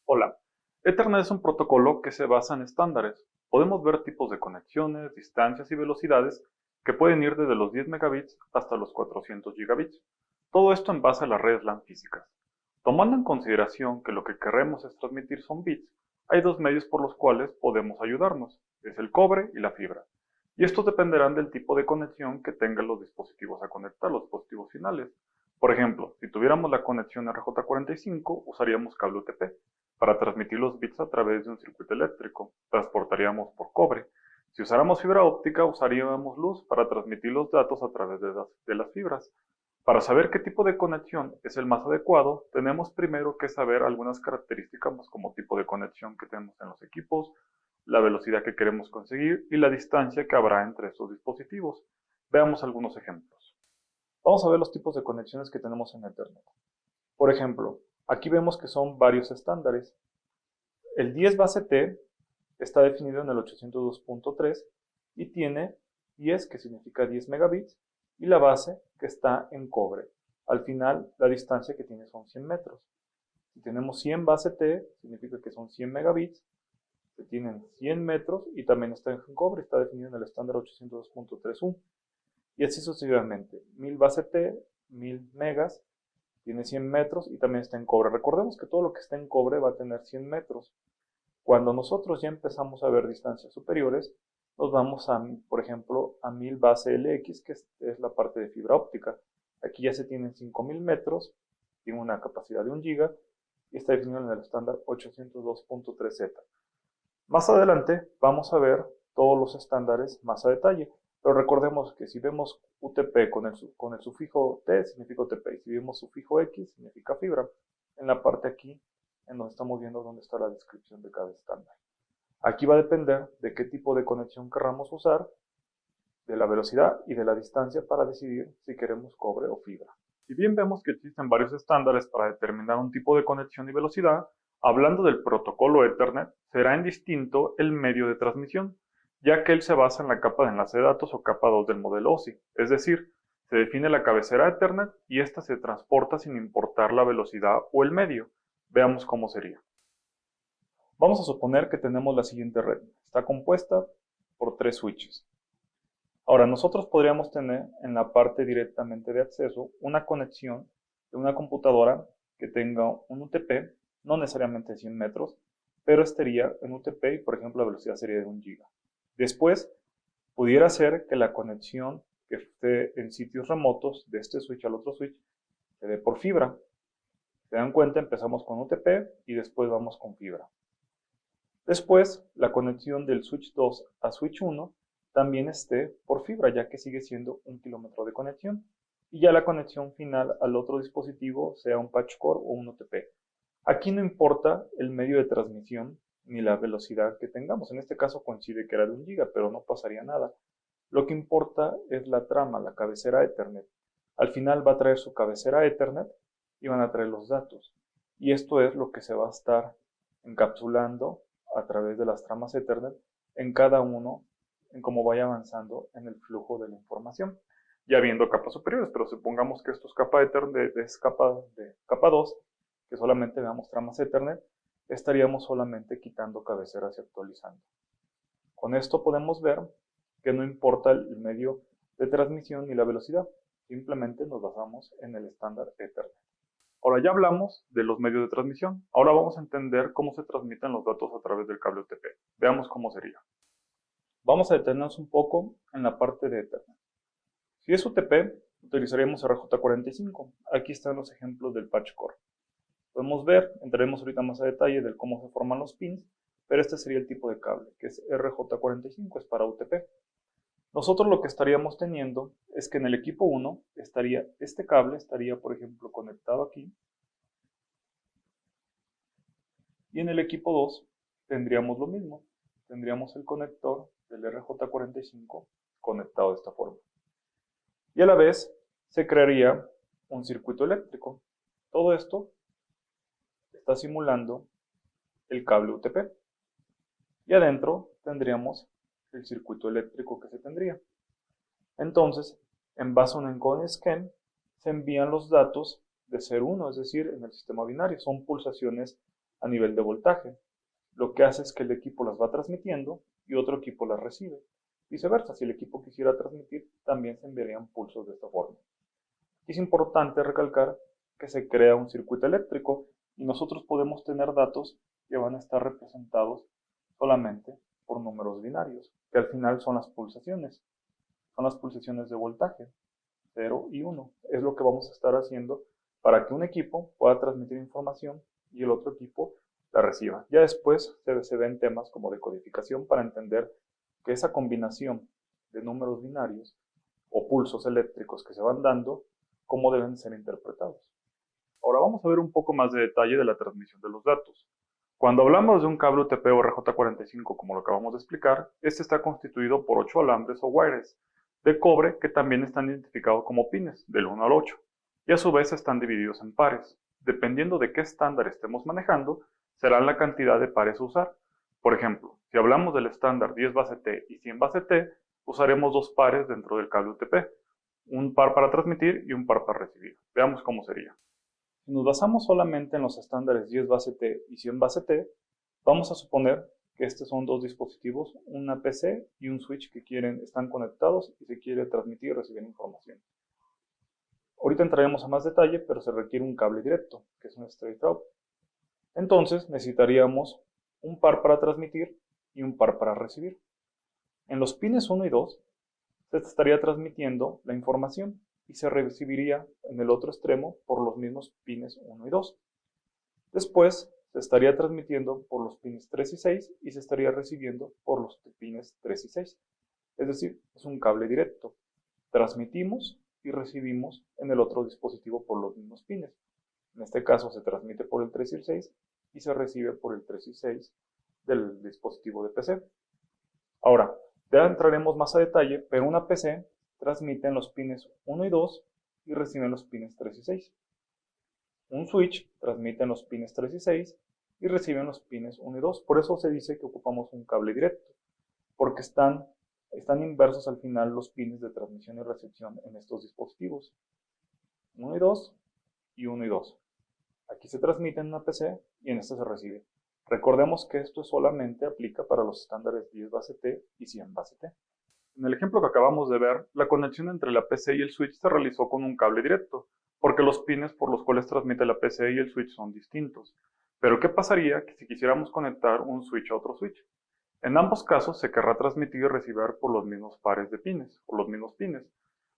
Hola, Ethernet es un protocolo que se basa en estándares. Podemos ver tipos de conexiones, distancias y velocidades que pueden ir desde los 10 megabits hasta los 400 gigabits. Todo esto en base a las redes LAN físicas. Tomando en consideración que lo que queremos es transmitir son bits, hay dos medios por los cuales podemos ayudarnos, es el cobre y la fibra. Y estos dependerán del tipo de conexión que tengan los dispositivos a conectar, los dispositivos finales. Por ejemplo, si tuviéramos la conexión RJ45, usaríamos cable UTP. Para transmitir los bits a través de un circuito eléctrico, transportaríamos por cobre. Si usáramos fibra óptica, usaríamos luz para transmitir los datos a través de las fibras. Para saber qué tipo de conexión es el más adecuado, tenemos primero que saber algunas características como tipo de conexión que tenemos en los equipos, la velocidad que queremos conseguir y la distancia que habrá entre estos dispositivos. Veamos algunos ejemplos. Vamos a ver los tipos de conexiones que tenemos en Ethernet. Por ejemplo, aquí vemos que son varios estándares. El 10 base T está definido en el 802.3 y tiene 10, que significa 10 megabits, y la base que está en cobre. Al final, la distancia que tiene son 100 metros. Si tenemos 100 base T, significa que son 100 megabits, que tienen 100 metros y también está en cobre, está definido en el estándar 802.3U. Y así sucesivamente. 1000 base T, 1000 megas, tiene 100 metros y también está en cobre. Recordemos que todo lo que está en cobre va a tener 100 metros. Cuando nosotros ya empezamos a ver distancias superiores, nos vamos a, por ejemplo, a 1000 base LX, que es la parte de fibra óptica. Aquí ya se tienen 5000 metros, tiene una capacidad de 1 giga y está definido en el estándar 802.3Z. Más adelante vamos a ver todos los estándares más a detalle. Pero recordemos que si vemos UTP con el sufijo T, significa UTP. Y si vemos sufijo X, significa fibra. En la parte aquí, en donde estamos viendo dónde está la descripción de cada estándar. Aquí va a depender de qué tipo de conexión querramos usar, de la velocidad y de la distancia para decidir si queremos cobre o fibra. Si bien vemos que existen varios estándares para determinar un tipo de conexión y velocidad, hablando del protocolo Ethernet, será indistinto el medio de transmisión, ya que él se basa en la capa de enlace de datos o capa 2 del modelo OSI, es decir, se define la cabecera Ethernet y ésta se transporta sin importar la velocidad o el medio. Veamos cómo sería. Vamos a suponer que tenemos la siguiente red. Está compuesta por 3 switches. Ahora, nosotros podríamos tener en la parte directamente de acceso una conexión de una computadora que tenga un UTP, no necesariamente de 100 metros, pero estaría en UTP y, por ejemplo, la velocidad sería de 1 giga. Después, pudiera ser que la conexión que esté en sitios remotos de este switch al otro switch se dé por fibra. Se dan cuenta, empezamos con UTP y después vamos con fibra. Después, la conexión del switch 2 a switch 1 también esté por fibra, ya que sigue siendo 1 kilómetro de conexión. Y ya la conexión final al otro dispositivo sea un patch core o un UTP. Aquí no importa el medio de transmisión ni la velocidad que tengamos. En este caso coincide que era de 1 giga, pero no pasaría nada. Lo que importa es la trama, la cabecera Ethernet. Al final va a traer su cabecera Ethernet y van a traer los datos. Y esto es lo que se va a estar encapsulando a través de las tramas Ethernet en cada uno, en cómo vaya avanzando en el flujo de la información. Ya viendo capas superiores, pero supongamos que esto es capa Ethernet, es capa 2, que solamente veamos tramas Ethernet, estaríamos solamente quitando cabeceras y actualizando. Con esto podemos ver que no importa el medio de transmisión ni la velocidad, simplemente nos basamos en el estándar Ethernet. Ahora ya hablamos de los medios de transmisión. Ahora vamos a entender cómo se transmiten los datos a través del cable UTP. Veamos cómo sería. Vamos a detenernos un poco en la parte de Ethernet. Si es UTP, utilizaremos RJ45. Aquí están los ejemplos del patch core. Podemos ver, entraremos ahorita más a detalle de cómo se forman los pins, pero este sería el tipo de cable, que es RJ45, es para UTP. Nosotros lo que estaríamos teniendo es que en el equipo 1 este cable estaría, por ejemplo, conectado aquí. Y en el equipo 2 tendríamos lo mismo. Tendríamos el conector del RJ45 conectado de esta forma. Y a la vez se crearía un circuito eléctrico. Todo esto está simulando el cable UTP. Y adentro tendríamos el circuito eléctrico que se tendría. Entonces, en base a un encoding scheme, se envían los datos de 0 a 1, es decir, en el sistema binario. Son pulsaciones a nivel de voltaje. Lo que hace es que el equipo las va transmitiendo y otro equipo las recibe. Viceversa, si el equipo quisiera transmitir, también se enviarían pulsos de esta forma. Es importante recalcar que se crea un circuito eléctrico y nosotros podemos tener datos que van a estar representados solamente por números binarios, que al final son las pulsaciones. Son las pulsaciones de voltaje, 0 y 1. Es lo que vamos a estar haciendo para que un equipo pueda transmitir información y el otro equipo la reciba. Ya después se ven temas como de codificación para entender que esa combinación de números binarios o pulsos eléctricos que se van dando, cómo deben ser interpretados. Ahora vamos a ver un poco más de detalle de la transmisión de los datos. Cuando hablamos de un cable UTP o RJ45, como lo acabamos de explicar, este está constituido por 8 alambres o wires de cobre que también están identificados como pines, del 1 al 8, y a su vez están divididos en pares. Dependiendo de qué estándar estemos manejando, será la cantidad de pares a usar. Por ejemplo, si hablamos del estándar 10 base T y 100 base T, usaremos 2 pares dentro del cable UTP, un par para transmitir y un par para recibir. Veamos cómo sería. Si nos basamos solamente en los estándares 10 base T y 100 base T, vamos a suponer que estos son dos dispositivos, una PC y un switch que están conectados y se quiere transmitir y recibir información. Ahorita entraremos a más detalle, pero se requiere un cable directo, que es un straight out. Entonces necesitaríamos un par para transmitir y un par para recibir. En los pines 1 y 2 se estaría transmitiendo la información y se recibiría en el otro extremo por los mismos pines 1 y 2. Después se estaría transmitiendo por los pines 3 y 6 y se estaría recibiendo por los pines 3 y 6. Es decir, es un cable directo. Transmitimos y recibimos en el otro dispositivo por los mismos pines. En este caso se transmite por el 3 y el 6 y se recibe por el 3 y 6 del dispositivo de PC. Ahora, ya entraremos más a detalle, pero una PC transmite en los pines 1 y 2 y recibe en los pines 3 y 6. Un switch transmite en los pines 3 y 6 y recibe en los pines 1 y 2. Por eso se dice que ocupamos un cable directo, porque están inversos al final los pines de transmisión y recepción en estos dispositivos. 1 y 2 y 1 y 2. Aquí se transmite en una PC y en esta se recibe. Recordemos que esto solamente aplica para los estándares 10 base T y 100 base T. En el ejemplo que acabamos de ver, la conexión entre la PC y el switch se realizó con un cable directo, porque los pines por los cuales transmite la PC y el switch son distintos. Pero ¿qué pasaría si quisiéramos conectar un switch a otro switch? En ambos casos se querrá transmitir y recibir por los mismos pares de pines, o los mismos pines.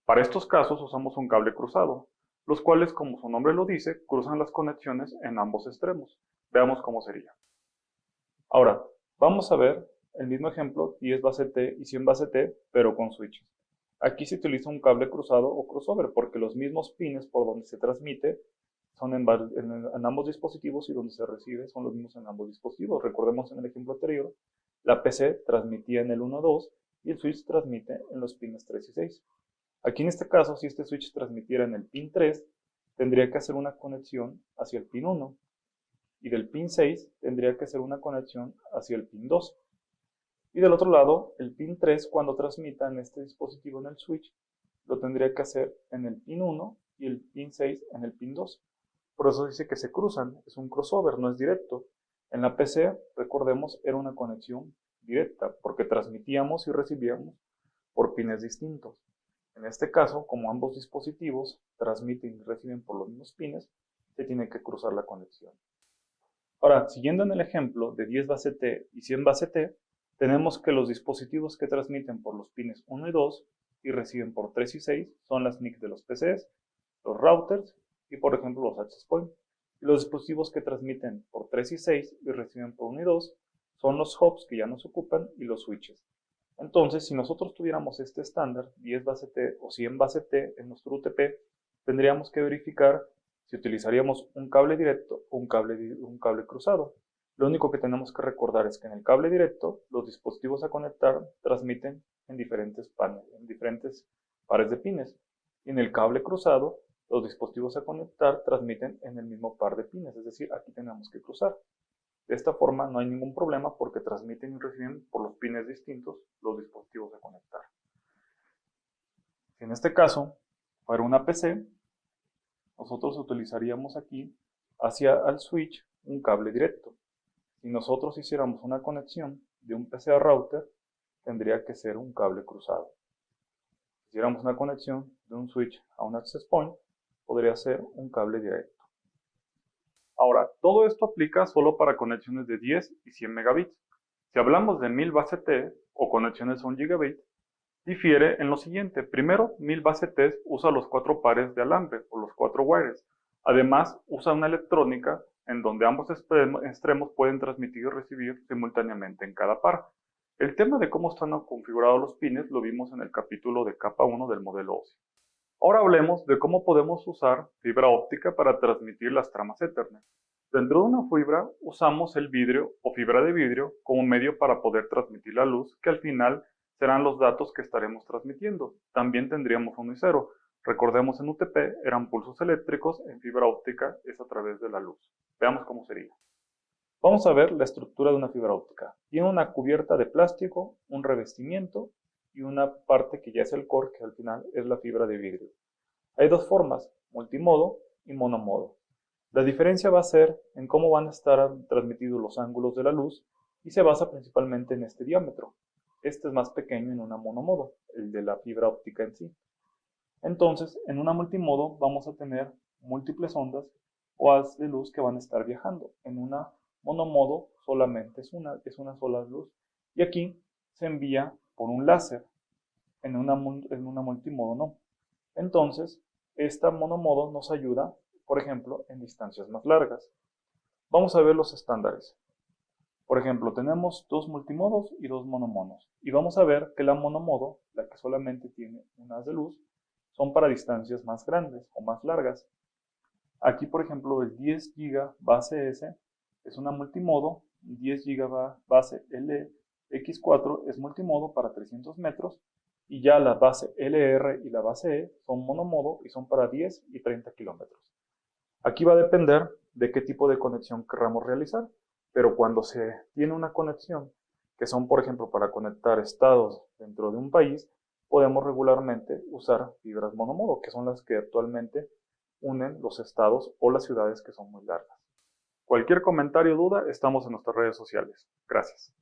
Para estos casos usamos un cable cruzado, los cuales, como su nombre lo dice, cruzan las conexiones en ambos extremos. Veamos cómo sería. Ahora, vamos a ver el mismo ejemplo, 10 base T y 100 base T, pero con switches. Aquí se utiliza un cable cruzado o crossover, porque los mismos pines por donde se transmite son en ambos dispositivos y donde se recibe son los mismos en ambos dispositivos. Recordemos en el ejemplo anterior, la PC transmitía en el 1-2 y el switch transmite en los pines 3 y 6. Aquí en este caso, si este switch transmitiera en el pin 3, tendría que hacer una conexión hacia el pin 1 y del pin 6 tendría que hacer una conexión hacia el pin 2. Y del otro lado, el pin 3 cuando transmita en este dispositivo en el switch, lo tendría que hacer en el pin 1 y el pin 6 en el pin 2. Por eso dice que se cruzan, es un crossover, no es directo. En la PC, recordemos, era una conexión directa, porque transmitíamos y recibíamos por pines distintos. En este caso, como ambos dispositivos transmiten y reciben por los mismos pines, se tiene que cruzar la conexión. Ahora, siguiendo en el ejemplo de 10 base T y 100 base T, tenemos que los dispositivos que transmiten por los pines 1 y 2 y reciben por 3 y 6 son las NIC de los PCs, los routers y, por ejemplo, los access points. Y los dispositivos que transmiten por 3 y 6 y reciben por 1 y 2 son los hubs que ya nos ocupan y los switches. Entonces, si nosotros tuviéramos este estándar, 10 base T o 100 base T en nuestro UTP, tendríamos que verificar si utilizaríamos un cable directo o un cable cruzado. Lo único que tenemos que recordar es que en el cable directo, los dispositivos a conectar transmiten en diferentes pares de pines. Y en el cable cruzado, los dispositivos a conectar transmiten en el mismo par de pines, es decir, aquí tenemos que cruzar. De esta forma no hay ningún problema porque transmiten y reciben por los pines distintos los dispositivos a conectar. Si en este caso fuera una PC, nosotros utilizaríamos aquí hacia el switch un cable directo. Si nosotros hiciéramos una conexión de un PC a router, tendría que ser un cable cruzado. Si hiciéramos una conexión de un switch a un access point, podría ser un cable directo. Ahora, todo esto aplica solo para conexiones de 10 y 100 megabits. Si hablamos de 1000 base T o conexiones a 1 gigabit, difiere en lo siguiente. Primero, 1000 base T usa los 4 pares de alambre o los 4 wires. Además, usa una electrónica en donde ambos extremos pueden transmitir y recibir simultáneamente en cada par. El tema de cómo están configurados los pines lo vimos en el capítulo de capa 1 del modelo óseo. Ahora hablemos de cómo podemos usar fibra óptica para transmitir las tramas Ethernet. Dentro de una fibra usamos el vidrio o fibra de vidrio como medio para poder transmitir la luz, que al final serán los datos que estaremos transmitiendo. También tendríamos 1 y 0. Recordemos en UTP eran pulsos eléctricos, en fibra óptica es a través de la luz. Veamos cómo sería. Vamos a ver la estructura de una fibra óptica. Tiene una cubierta de plástico, un revestimiento y una parte que ya es el core, que al final es la fibra de vidrio. Hay dos formas, multimodo y monomodo. La diferencia va a ser en cómo van a estar transmitidos los ángulos de la luz y se basa principalmente en este diámetro. Este es más pequeño en una monomodo, el de la fibra óptica en sí. Entonces, en una multimodo vamos a tener múltiples ondas o haz de luz que van a estar viajando. En una monomodo solamente es una sola luz. Y aquí se envía por un láser. En una multimodo no. Entonces, esta monomodo nos ayuda, por ejemplo, en distancias más largas. Vamos a ver los estándares. Por ejemplo, tenemos dos multimodos y dos monomodos. Y vamos a ver que la monomodo, la que solamente tiene un haz de luz, son para distancias más grandes o más largas. Aquí, por ejemplo, el 10 GB base S es una multimodo, 10 GB base LX4 es multimodo para 300 metros, y ya la base LR y la base E son monomodo y son para 10 y 30 kilómetros. Aquí va a depender de qué tipo de conexión queramos realizar, pero cuando se tiene una conexión, que son por ejemplo para conectar estados dentro de un país, podemos regularmente usar fibras monomodo, que son las que actualmente unen los estados o las ciudades que son muy largas. Cualquier comentario o duda, estamos en nuestras redes sociales. Gracias.